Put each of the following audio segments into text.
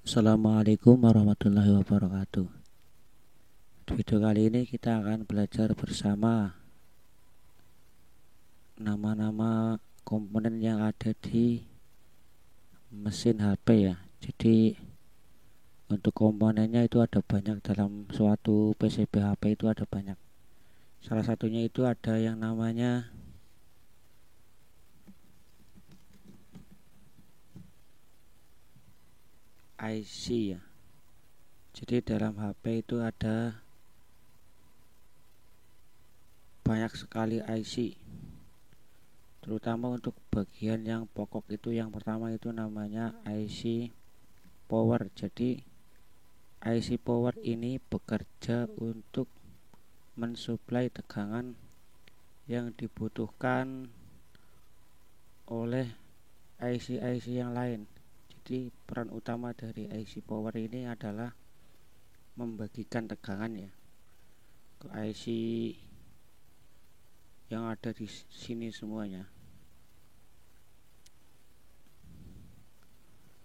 Assalamualaikum warahmatullahi wabarakatuh. Di video kali ini kita akan belajar bersama nama-nama komponen yang ada di mesin HP ya. Jadi untuk komponennya itu ada banyak, dalam suatu PCB HP itu ada banyak. Salah satunya itu ada yang namanya IC ya. Jadi dalam HP itu ada banyak sekali IC, terutama untuk bagian yang pokok itu. Yang pertama itu namanya IC power. Jadi IC power ini bekerja untuk mensuplai tegangan yang dibutuhkan oleh IC-IC yang lain. Jadi peran utama dari IC power ini adalah membagikan tegangan ya ke IC yang ada di sini semuanya.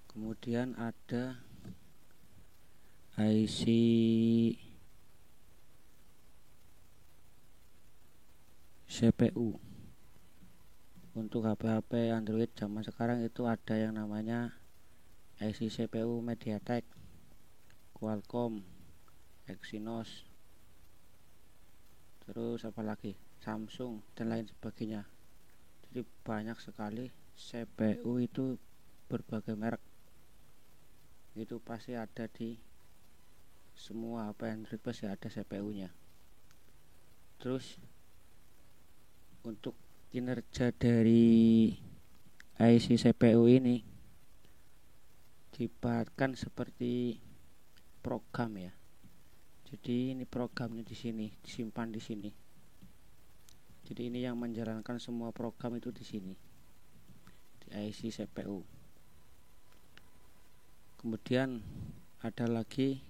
Kemudian ada IC CPU. Untuk HP-HP Android zaman sekarang itu ada yang namanya IC CPU MediaTek, Qualcomm, Exynos, terus apalagi Samsung dan lain sebagainya. Jadi banyak sekali CPU itu, berbagai merek itu pasti ada di semua HP Android, pasti ada CPU-nya. Terus untuk kinerja dari IC CPU ini diibaratkan seperti program ya. Jadi ini programnya di sini, disimpan di sini. Jadi ini yang menjalankan semua program itu di sini, di IC CPU. Kemudian ada lagi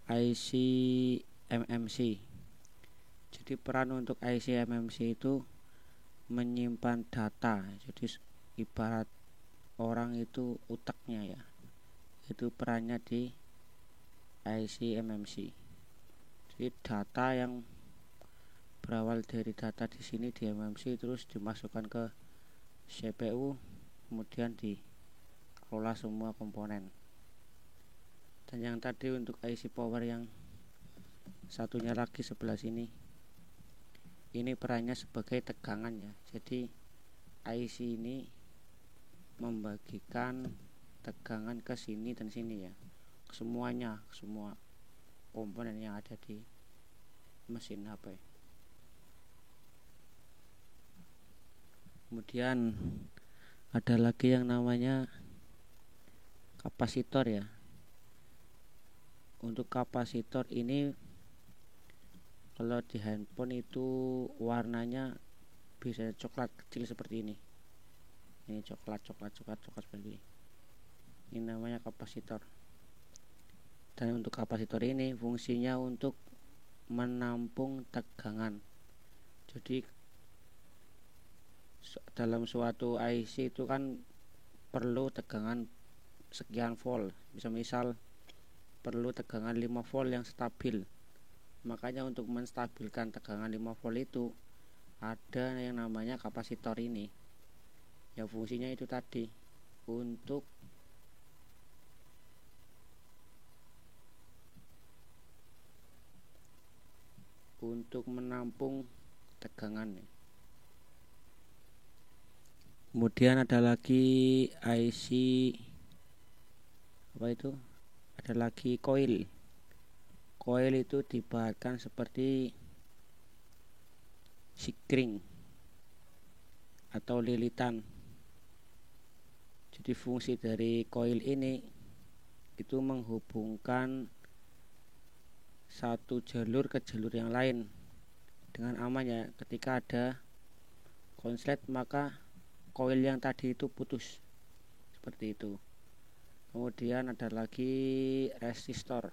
IC MMC. Jadi peran untuk IC MMC itu menyimpan data. Jadi ibarat orang itu utaknya ya. Itu perannya di IC MMC. Jadi data yang berawal dari data di sini di MMC terus dimasukkan ke CPU, kemudian dikelola semua komponen. Dan yang tadi untuk IC power yang satunya lagi sebelah sini, ini perannya sebagai tegangan ya. Jadi IC ini membagikan tegangan ke sini dan sini ya, semuanya, semua komponen yang ada di mesin HP. Kemudian ada lagi yang namanya kapasitor ya. Untuk kapasitor ini kalau di handphone itu warnanya bisa coklat kecil seperti ini. Ini coklat seperti ini. Ini namanya kapasitor. Dan untuk kapasitor ini fungsinya untuk menampung tegangan. Jadi dalam suatu IC itu kan perlu tegangan sekian volt. Misal perlu tegangan 5 volt yang stabil. Makanya untuk menstabilkan tegangan 5 volt itu ada yang namanya kapasitor ini. Yang fungsinya itu tadi untuk menampung tegangan. Kemudian ada lagi IC apa itu? Ada lagi coil. Coil itu diibaratkan seperti sikring atau lilitan. Jadi fungsi dari coil ini itu menghubungkan satu jalur ke jalur yang lain dengan aman ya. Ketika ada konslet maka coil yang tadi itu putus, seperti itu. Kemudian ada lagi resistor.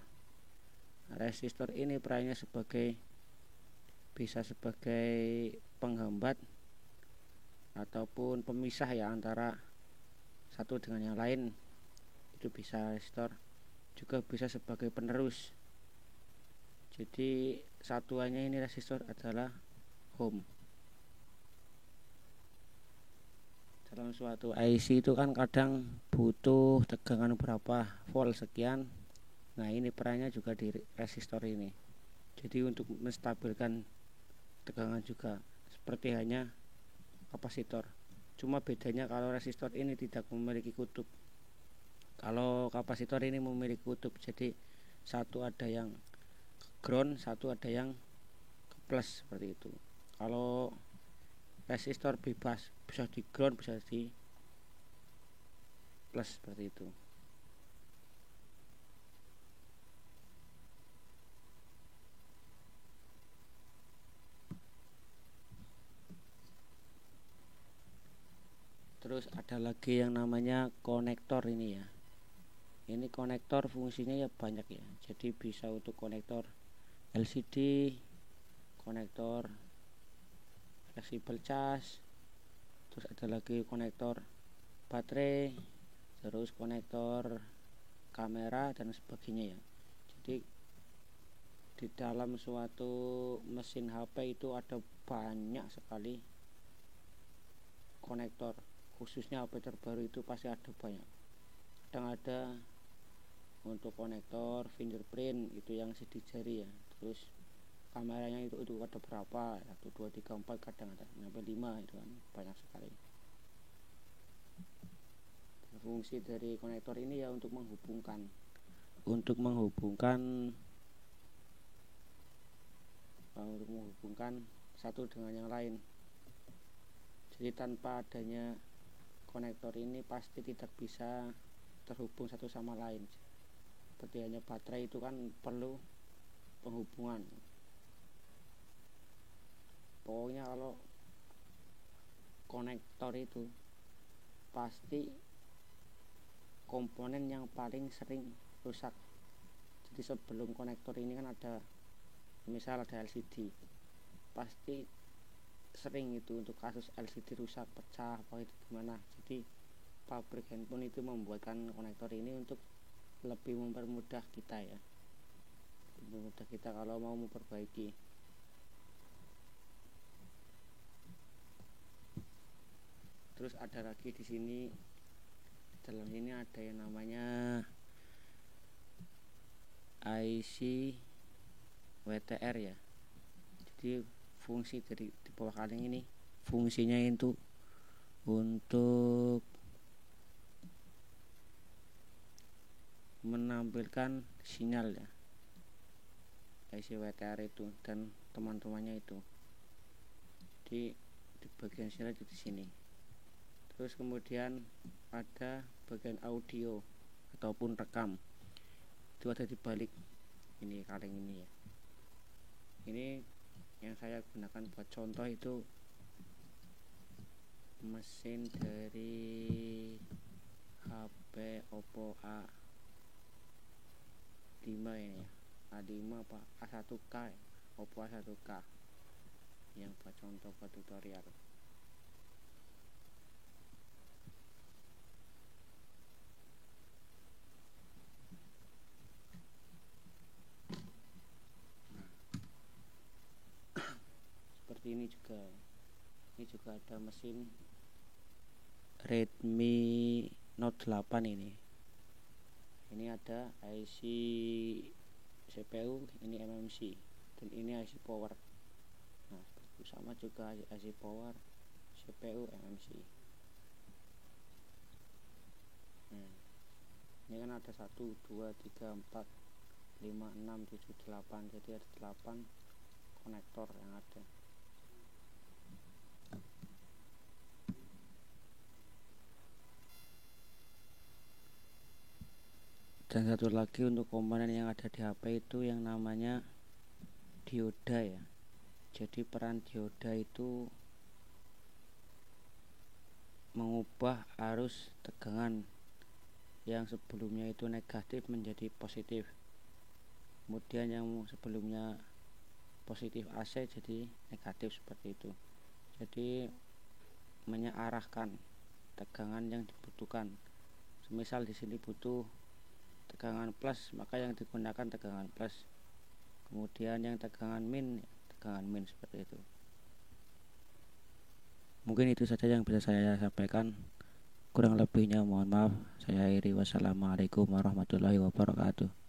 Resistor ini perannya bisa sebagai penghambat ataupun pemisah ya antara satu dengan yang lain. Itu bisa resistor. juga bisa sebagai penerus. Jadi satuannya ini resistor adalah ohm. Dalam suatu IC itu kan kadang butuh tegangan berapa volt sekian. Nah, ini perannya juga di resistor ini. Jadi untuk menstabilkan tegangan juga seperti hanya kapasitor. Cuma bedanya kalau resistor ini tidak memiliki kutub. Kalau kapasitor ini memiliki kutub. Jadi satu ada yang ground, satu ada yang plus seperti itu. Kalau resistor bebas, bisa di ground, bisa di plus seperti itu. Terus ada lagi yang namanya konektor ini ya. Ini konektor fungsinya ya banyak ya. Jadi bisa untuk konektor LCD, konektor fleksibel cas, terus ada lagi konektor baterai, terus konektor kamera dan sebagainya ya. Jadi di dalam suatu mesin HP itu ada banyak sekali konektor, khususnya HP terbaru itu pasti ada banyak. Kadang ada untuk konektor fingerprint itu yang sidik jari ya, terus kameranya itu ada berapa, 1, 2, 3, 4, kadang ada sampai 5, itu kan banyak sekali. Fungsi dari konektor ini ya untuk menghubungkan satu dengan yang lain. Jadi tanpa adanya konektor ini pasti tidak bisa terhubung satu sama lain. Seperti hanya baterai itu kan perlu penghubungan. Pokoknya kalau konektor itu pasti komponen yang paling sering rusak. Jadi sebelum konektor ini kan ada, misal ada LCD, pasti sering itu untuk kasus LCD rusak, pecah, apa itu gimana. Jadi pabrik handphone itu membuatkan konektor ini untuk lebih mempermudah kita ya, mempermudah kita kalau mau memperbaiki. Terus ada lagi di sini, di dalam ini ada yang namanya IC WTR ya. Jadi fungsi dari di bawah kaleng ini, fungsinya itu untuk menampilkan sinyal ya, IC WTR itu dan teman-temannya itu. Di bagian sinyal itu di sini. Terus kemudian ada bagian audio ataupun rekam, itu ada di balik ini kaleng ini ya. Ini yang saya gunakan buat contoh itu mesin dari HP Oppo A5 ini ya, A5 apa A1K ya? Oppo A1K yang buat contoh buat tutorial. Seperti ini juga ada mesin Redmi Note 8 ini ada IC CPU, ini MMC, dan ini IC power. Nah, sama juga IC power, CPU, MMC. Nah, ini kan ada 1, 2, 3, 4, 5, 6, 7, 8, jadi ada 8 konektor yang ada. Dan satu lagi untuk komponen yang ada di HP itu yang namanya dioda ya. Jadi peran dioda itu mengubah arus tegangan yang sebelumnya itu negatif menjadi positif. Kemudian yang sebelumnya positif AC jadi negatif, seperti itu. Jadi mengarahkan tegangan yang dibutuhkan. Semisal di sini butuh tegangan plus, maka yang digunakan tegangan plus. Kemudian yang tegangan min seperti itu. Mungkin itu saja yang bisa saya sampaikan. Kurang lebihnya mohon maaf. Saya akhiri. Wassalamualaikum warahmatullahi wabarakatuh.